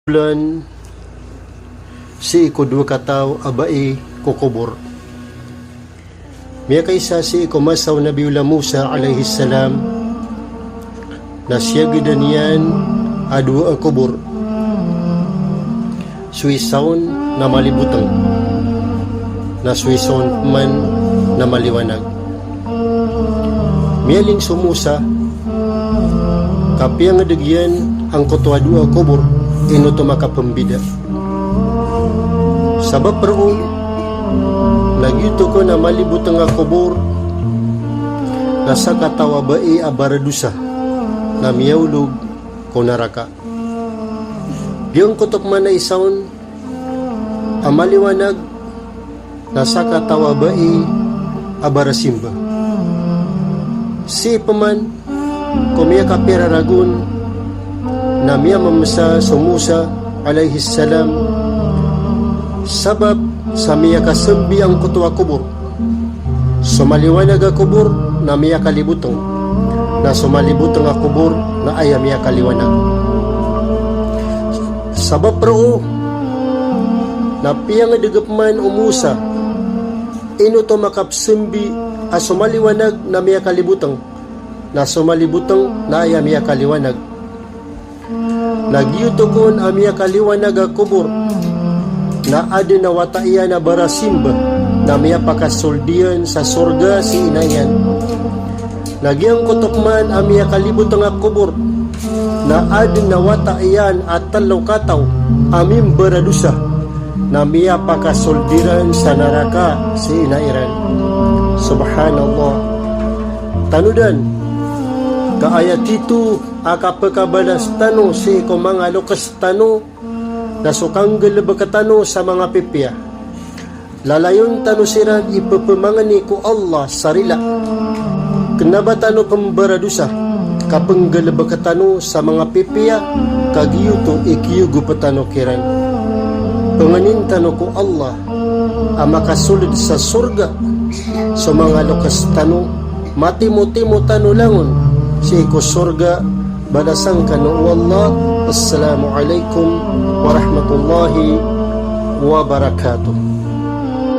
bulan si ikudwa kataw abai kukubur. Miya kaysa si ikumasaw Nabiullah Musa alayhi salam na siya gidanian adwa ang kubur suisaon na malibutang na suisaon man na maliwanag. Miyaling sumusa kapiyang adagyan ang kutwadua kubur ino to makapambida. Sabab roon nagyuto ko na malibutang nga kubur na sa katawa bai abaradusa na miyawlog ko naraka. Biyong kutok man na isaon ang maliwanag na sa katawa bai abarasimba. Si paman kumiya kapiraragun na miya mamasa sumusa alayhi salam sabab sa miya kasambi ang kutwa kubur sumaliwanag ang kubur na miya kalibutong na sumalibutong ang kubur na aya miya kaliwanag. Sabab roo na piyang adagapman umusa ino to makapsambi a sumaliwanag na miya kalibutong na sumalibutong na aya miya kaliwanag. Nagyutokon amia kaliwanag a kubur na adi na wataiya na barasimba na miya pakasoldian sa surga si inayan. Nagyang kutokman amia kalibutang a kubur na adi na wataiyan at talaw kataw amim baradusa na miya pakasoldiran sa naraka si inairan. Subhanallah. Tanudan kaayat itu akapakabalas tano si mga lukas tano na sukang galabakatano sa mga pipya. Lalayon tano siran ipapamangani ko Allah sarila. Kanabatano pambaradusa kapang galabakatano sa mga pipya kagiyuto ikiyugo patano kiran. Panganintano ko Allah ang makasulid sa surga sa mga lukas tano matimo-timo tano langon si ko surga balasang kanu wallah. Assalamualaikum warahmatullahi wabarakatuh.